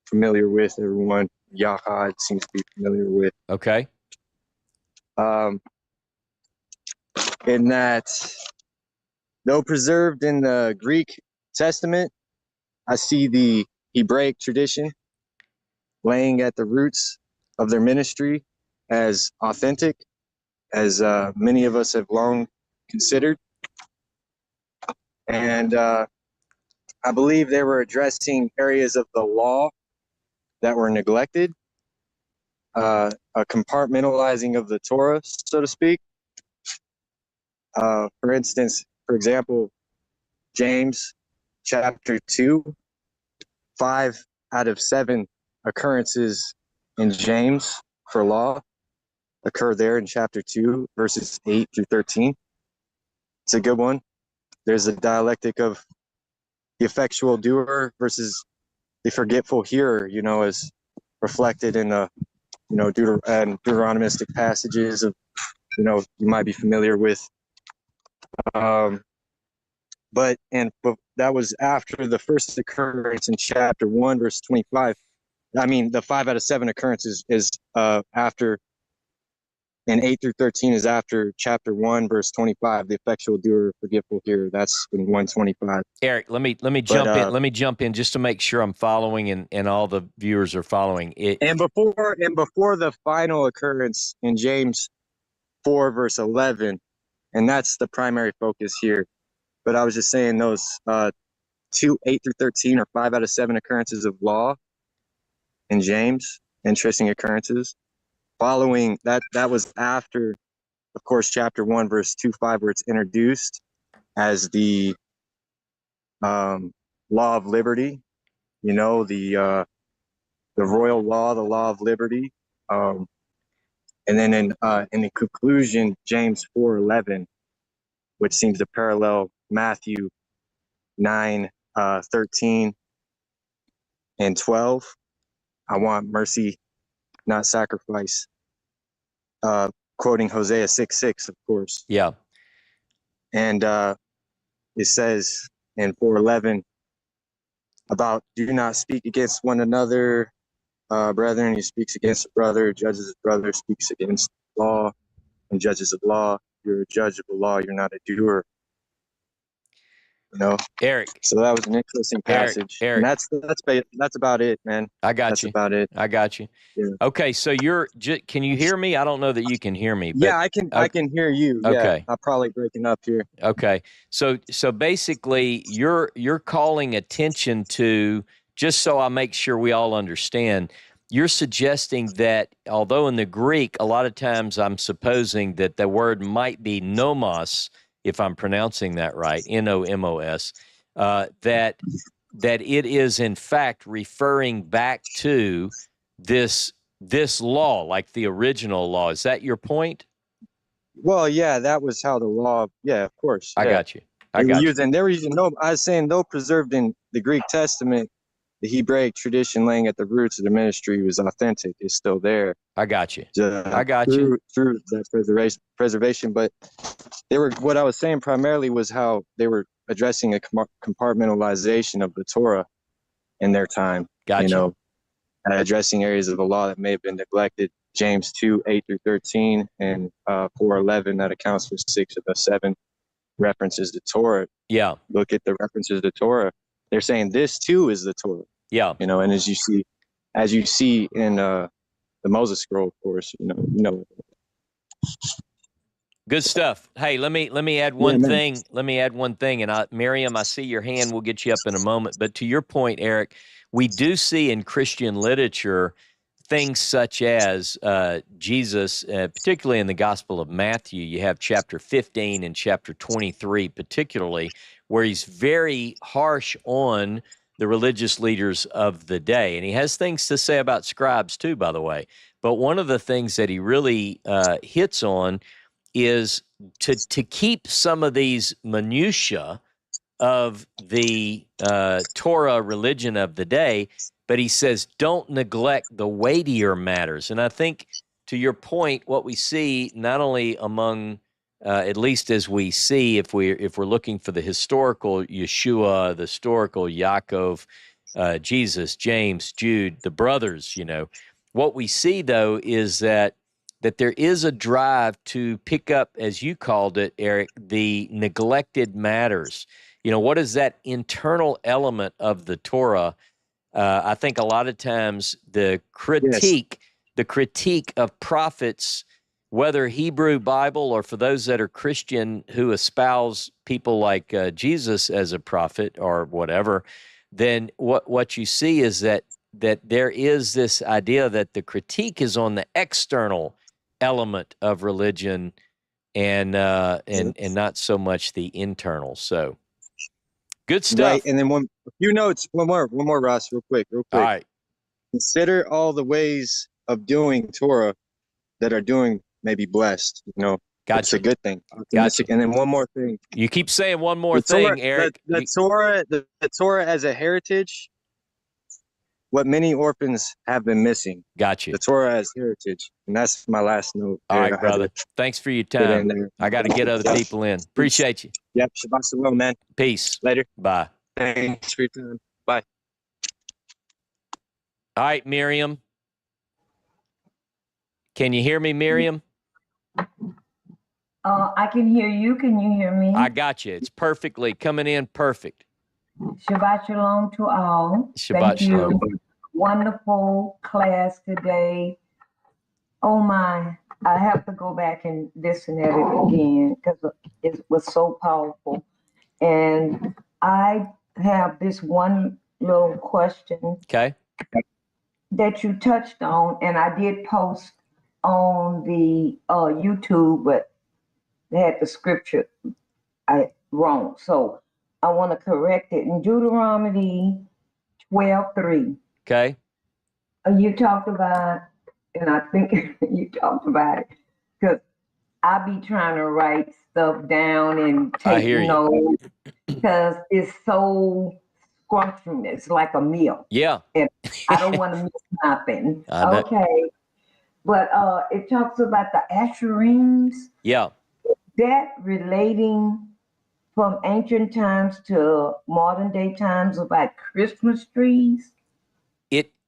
familiar with, everyone, Yachad seems to be familiar with. Okay. In that, though preserved in the Greek Testament, I see the Hebraic tradition laying at the roots of their ministry as authentic, as many of us have long considered. And I believe they were addressing areas of the law that were neglected, a compartmentalizing of the Torah, so to speak. For instance, for example, James chapter 2, 5 out of 7 occurrences in James for law occur there in chapter 2, verses 8 through 13. It's a good one. There's a dialectic of the effectual doer versus the forgetful hearer, as reflected in the, Deuteronomistic passages of, you might be familiar with. But that was after the first occurrence in chapter 1, verse 25. I mean, the 5 out of 7 occurrences is after, and 8 through 13 is after chapter 1, verse 25. The effectual doer, forgetful hearer. That's in 125. Eric, let me jump in. Let me jump in just to make sure I'm following and all the viewers are following it. And before the final occurrence in James 4, verse 11, and that's the primary focus here. But I was just saying those 2, 8 through 13 or 5 out of 7 occurrences of law in James, interesting occurrences. Following that was after, of course, chapter 1, verse 2-5, where it's introduced as the law of liberty, the royal law, the law of liberty. And then in the conclusion, James 4:11, which seems to parallel Matthew 9, 13 and 12. I want mercy, not sacrifice. Quoting Hosea 6:6, of course. Yeah. And it says in 4:11 about do not speak against one another, brethren. He speaks against a brother, judges his brother, speaks against law, and judges of law. You're a judge of the law. You're not a doer. Eric. So that was an interesting passage. Eric. And that's about it, man. I got that's you. About it. I got you. Yeah. Okay, so can you hear me? I don't know that you can hear me. But, yeah, I can. I can hear you. Okay. Yeah, I'm probably breaking up here. Okay. So basically, you're calling attention to, just so I make sure we all understand, you're suggesting that although in the Greek, a lot of times I'm supposing that the word might be nomos, if I'm pronouncing that right, N-O-M-O-S, that it is in fact referring back to this law, like the original law. Is that your point? Well, yeah, that was how the law. Yeah, of course. I yeah. got you. They were using no. I was saying though preserved in the Greek Testament, the Hebraic tradition laying at the roots of the ministry was authentic. It's still there. I got you. Through that preservation, but they were. What I was saying primarily was how they were addressing a compartmentalization of the Torah in their time. Gotcha. Addressing areas of the law that may have been neglected. James 2, 8 through 13, and 4:11 that accounts for 6 of the 7 references to Torah. Yeah. Look at the references to Torah. They're saying this too is the Torah. Yeah. And as you see in the Moses scroll, of course, Good stuff. Hey, let me add one thing. Let me add one thing. And Miriam, I see your hand. We'll get you up in a moment. But to your point, Eric, we do see in Christian literature things such as Jesus, particularly in the Gospel of Matthew, you have chapter 15 and chapter 23 particularly, where he's very harsh on the religious leaders of the day. And he has things to say about scribes too, by the way. But one of the things that he really hits on is to keep some of these minutiae of the Torah religion of the day, but he says don't neglect the weightier matters. And I think, to your point, what we see not only among, at least as we see, if we're looking for the historical Yeshua, the historical Yaakov, Jesus, James, Jude, the brothers, what we see though is that there is a drive to pick up, as you called it, Eric, the neglected matters. What is that internal element of the Torah? I think a lot of times the critique of prophets, whether Hebrew Bible or for those that are Christian who espouse people like Jesus as a prophet or whatever, then what you see is that there is this idea that the critique is on the external element of religion and not so much the internal. So good stuff. Right, and then one more, Ross, real quick. All right. Consider all the ways of doing Torah that are doing maybe blessed. Gotcha. It's a good thing. Gotcha. And then one more thing. You keep saying one more thing, Eric. The Torah as a heritage, what many orphans have been missing. Gotcha. The Torah as heritage. And that's my last note. All right, brother. Thanks for your time. I got to get other people in. Appreciate you. Yep. Shabbat shalom, man. Peace. Later. Bye. Thanks for your time. Bye. All right, Miriam. Can you hear me, Miriam? I can hear you. Can you hear me? I got you. It's perfectly coming in perfect. Shabbat shalom to all. Shabbat shalom. Wonderful class today. Oh my, I have to go back and listen at it again because it was so powerful. And I have this one little question. Okay. That you touched on, and I did post on the YouTube, but they had the scripture wrong. So I want to correct it. In Deuteronomy 12:3. Okay. You talked about, and I think you talked about it, because I be trying to write stuff down and take notes because it's so scrumptious. It's like a meal. Yeah. And I don't want to miss nothing. Okay. But it talks about the Asherim. Yeah. That relating from ancient times to modern day times about Christmas trees?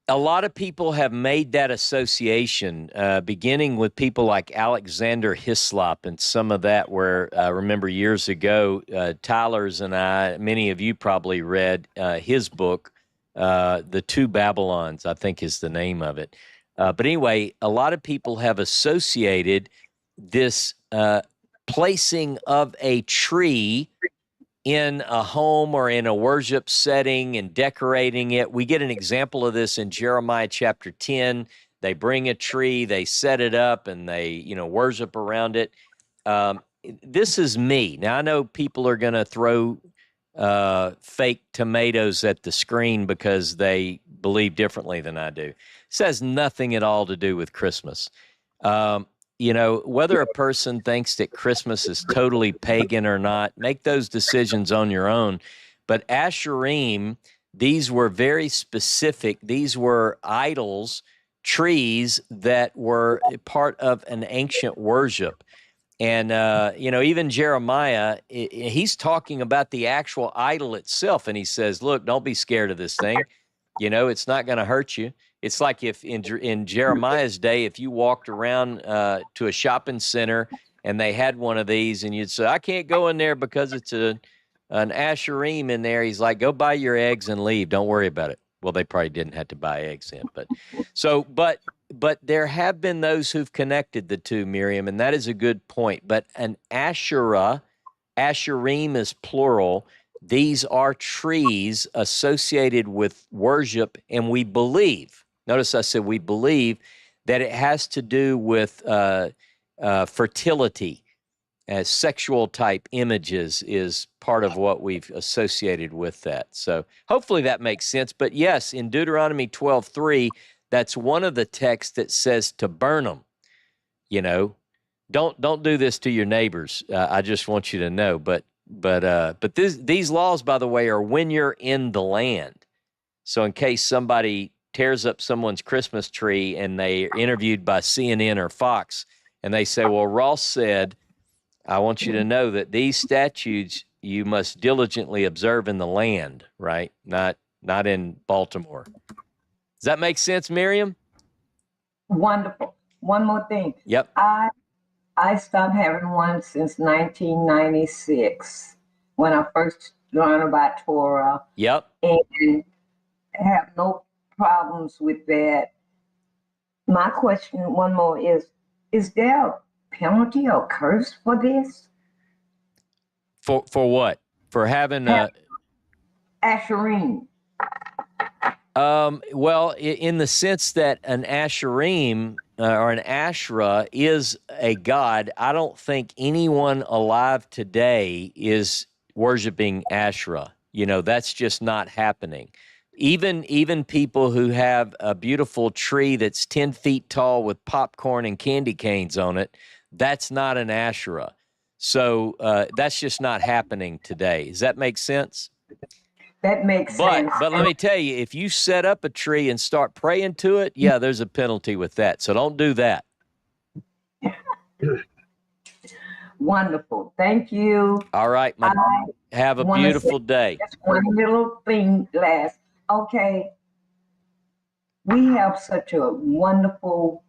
A lot of people have made that association, beginning with people like Alexander Hislop and some of that, where I remember years ago, Tyler's and I, many of you probably read his book, The Two Babylons, I think is the name of it. But anyway, a lot of people have associated this placing of a tree in a home or in a worship setting and decorating it. We get an example of this in Jeremiah chapter 10. They bring a tree, they set it up, and they, worship around it. This is me. Now, I know people are going to throw fake tomatoes at the screen because they believe differently than I do. This has nothing at all to do with Christmas. Whether a person thinks that Christmas is totally pagan or not, make those decisions on your own. But Asherim, these were very specific. These were idols, trees that were part of an ancient worship. And, even Jeremiah, he's talking about the actual idol itself. And he says, look, don't be scared of this thing. It's not going to hurt you. It's like if in Jeremiah's day, if you walked around to a shopping center and they had one of these and you'd say, I can't go in there because it's an Asherim in there. He's like, go buy your eggs and leave. Don't worry about it. Well, they probably didn't have to buy eggs then. But there have been those who've connected the two, Miriam, and that is a good point. But an Asherah, Asherim is plural. These are trees associated with worship, and we believe. Notice I said we believe that it has to do with fertility. Sexual type images is part of what we've associated with that. So hopefully that makes sense. But yes, in Deuteronomy 12:3, that's one of the texts that says to burn them. You know, don't do this to your neighbors. I just want you to know. But these laws, by the way, are when you're in the land. So in case somebody tears up someone's Christmas tree and they're interviewed by CNN or Fox, and they say, well, Ross said, I want you to know that these statutes you must diligently observe in the land, right? Not in Baltimore. Does that make sense, Miriam? Wonderful. One more thing. Yep. I stopped having one since 1996 when I first learned about Torah. Yep. And have no problems with that. My question, one more, is there a penalty or curse for this? For what? For having Asherim. Well, in the sense that an Asherim or an Asherah is a god, I don't think anyone alive today is worshiping Asherah. You know, that's just not happening. Even people who have a beautiful tree that's 10 feet tall with popcorn and candy canes on it, that's not an Asherah. So that's just not happening today. Does that make sense? That makes sense. But let me tell you, if you set up a tree and start praying to it, yeah, there's a penalty with that. So don't do that. Wonderful. Thank you. All right. Have a beautiful day. Just one little thing last. Okay. We have such a wonderful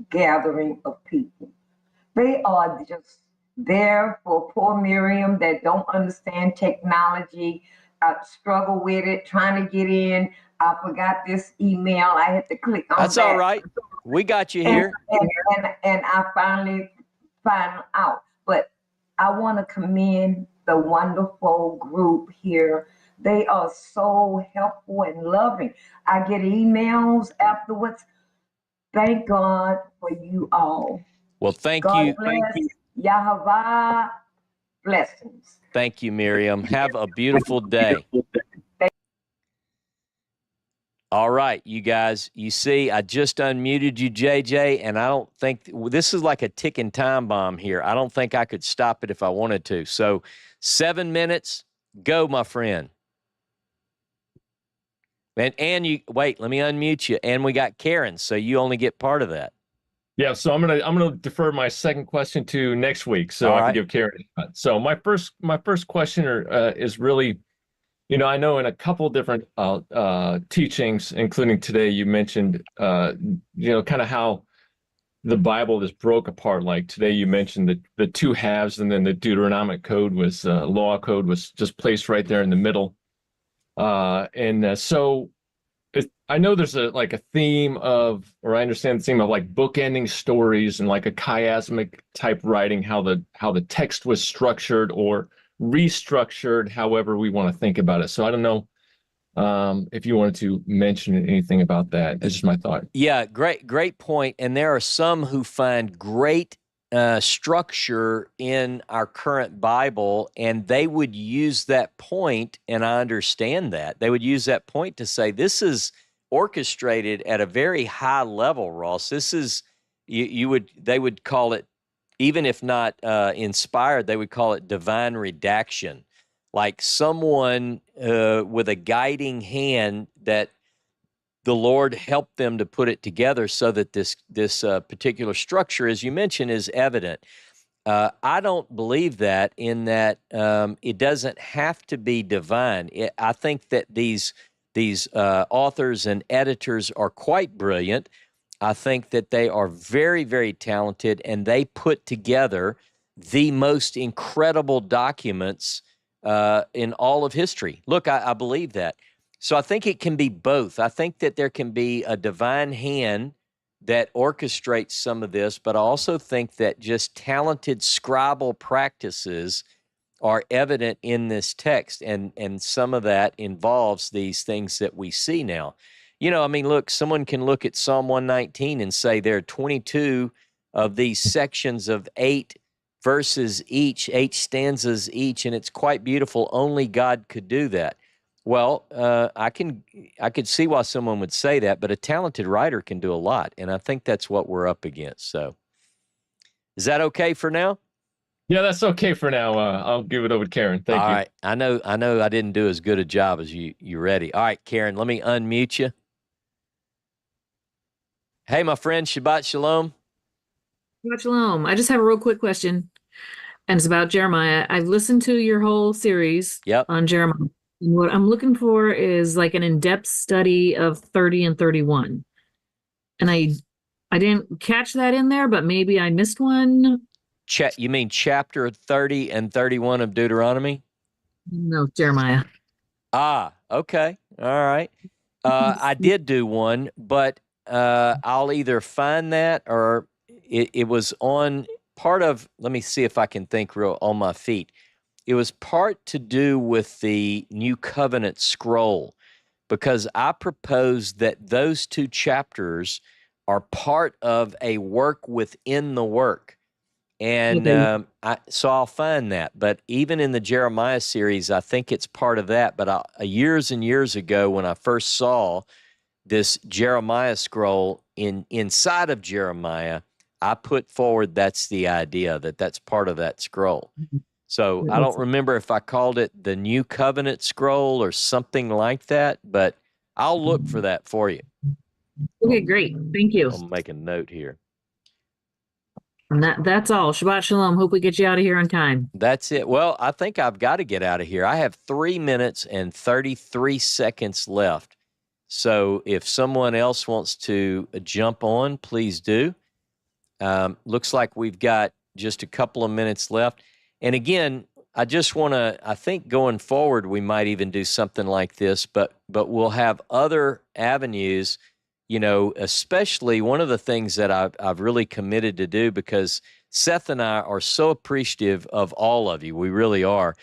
gathering of people. They are just there for poor Miriam that don't understand technology, struggle with it, trying to get in. I forgot this email. I had to click on That's that. all right. We got you here. And I finally found out. But I want to commend the wonderful group here. They are so helpful and loving. I get emails afterwards. Thank God for you all. Well, thank God you. bless. Yahweh blessings. Thank you, Miriam. Have a beautiful day. All right, you guys, you see, I just unmuted you, JJ, and I don't think this is like a ticking time bomb here. I don't think I could stop it if I wanted to. So 7 minutes, go, my friend. And you wait, let me unmute you. And we got Karen, so you only get part of that. Yeah, so I'm gonna defer my second question to next week, so All I right. can give Karen a shot. So my first question is really, you know, I know in a couple different teachings, including today, you mentioned you know, kind of how the Bible is broke apart. Like today, you mentioned the two halves, and then the Deuteronomic code was law code was just placed right there in the middle, so. I know there's a theme of, or I understand the theme of like bookending stories and like a chiasmic type writing, how the text was structured or restructured, however we want to think about it. So I don't know if you wanted to mention anything about that. It's just my thought. Yeah, great point. And there are some who find great structure in our current Bible, and they would use that point, and I understand that. They would use that point to say, this is orchestrated at a very high level, Ross. This is, they would call it, even if not inspired, they would call it divine redaction. Like someone with a guiding hand that the Lord helped them to put it together so that this particular structure, as you mentioned, is evident. I don't believe that in that it doesn't have to be divine. I think that these authors and editors are quite brilliant. I think that they are very, very talented, and they put together the most incredible documents in all of history. Look, I believe that. So I think it can be both. I think that there can be a divine hand that orchestrates some of this, but I also think that just talented scribal practices are evident in this text, and some of that involves these things that we see now. I mean, look, someone can look at Psalm 119 and say there are 22 of these sections of 8 verses each, 8 stanzas each, and it's quite beautiful. Only God could do that. Well, I could see why someone would say that, but a talented writer can do a lot, and I think that's what we're up against. So, is that okay for now? Yeah, that's okay for now. I'll give it over to Karen. Thank All you. right. I know I didn't do as good a job as you ready. All right, Karen, let me unmute you. Hey, my friend, Shabbat Shalom. Shabbat Shalom. I just have a real quick question, and it's about Jeremiah. I've listened to your whole series Yep. on Jeremiah. And what I'm looking for is like an in-depth study of 30 and 31. And I didn't catch that in there, but maybe I missed one. You mean chapter 30 and 31 of Deuteronomy? No, Jeremiah. Ah, okay. All right. I did do one, but I'll either find that or it was on part of, let me see if I can think real on my feet. It was part to do with the New Covenant scroll, because I proposed that those 2 chapters are part of a work within the work. And Okay. so I'll find that. But even in the Jeremiah series, I think it's part of that. But years and years ago, when I first saw this Jeremiah scroll inside of Jeremiah, I put forward that's the idea, that's part of that scroll. So I don't remember if I called it the New Covenant scroll or something like that, but I'll look for that for you. Okay, great. Thank you. I'll make a note here. And that's all. Shabbat Shalom. Hope we get you out of here on time. That's it. Well, I think I've got to get out of here. I have 3 minutes and 33 seconds left. So if someone else wants to jump on, please do. Looks like we've got just a couple of minutes left. And again, I just want to, I think going forward, we might even do something like this, but we'll have other avenues, especially one of the things that I've really committed to do, because Seth and I are so appreciative of all of you. We really are.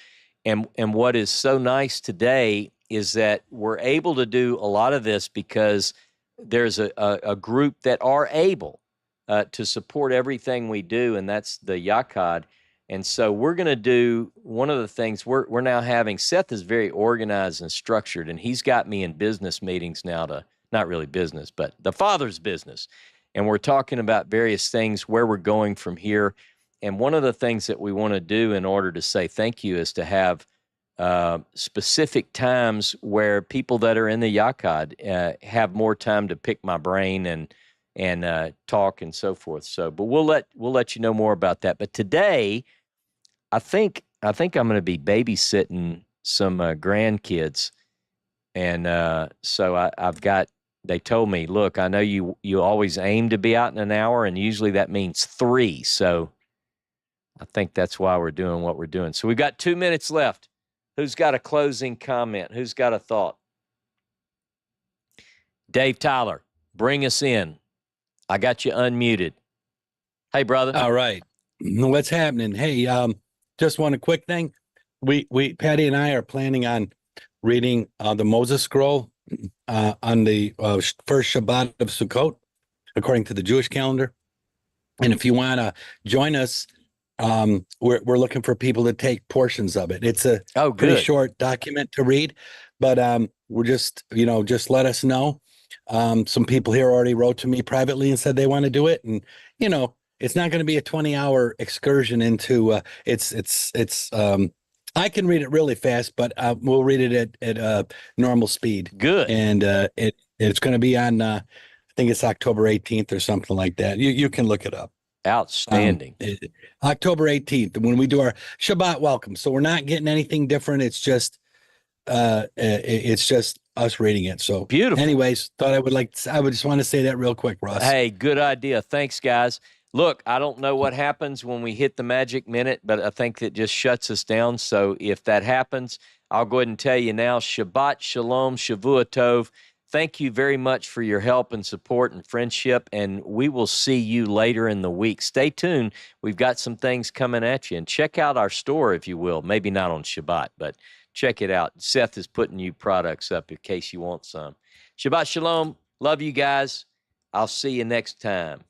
And what is so nice today is that we're able to do a lot of this because there's a group that are able to support everything we do, and that's the Yachad. And so we're going to do one of the things we're now having. Seth is very organized and structured, and he's got me in business meetings now to, not really business, but the Father's business. And we're talking about various things, where we're going from here. And one of the things that we want to do in order to say thank you is to have specific times where people that are in the Yachad have more time to pick my brain and talk and so forth. So, but we'll let you know more about that. But today, I think I'm going to be babysitting some grandkids, and so I've got. They told me, look, I know you always aim to be out in an hour, and usually that means 3. So I think that's why we're doing what we're doing. So we've got 2 minutes left. Who's got a closing comment? Who's got a thought? Dave Tyler, bring us in. I got you unmuted. Hey, brother. All right. What's happening? Hey, just one quick thing. We Patty and I are planning on reading the Moses scroll on the first Shabbat of Sukkot, according to the Jewish calendar. And if you want to join us, we're looking for people to take portions of it. It's a pretty short document to read, but we're just let us know. Some people here already wrote to me privately and said they want to do it, and it's not going to be a 20-hour excursion into it's I can read it really fast, but we'll read it at normal speed. Good. And it's going to be on I think it's October 18th or something like that. You can look it up. Outstanding. October 18th, when we do our Shabbat welcome. So we're not getting anything different. It's just us reading it. So beautiful. Anyways, I would just want to say that real quick, Ross. Hey, good idea. Thanks, guys. Look, I don't know what happens when we hit the magic minute, but I think it just shuts us down. So if that happens, I'll go ahead and tell you now, Shabbat Shalom, Shavua Tov. Thank you very much for your help and support and friendship, and we will see you later in the week. Stay tuned. We've got some things coming at you, and check out our store, if you will. Maybe not on Shabbat, but check it out. Seth is putting new products up in case you want some. Shabbat shalom. Love you guys. I'll see you next time.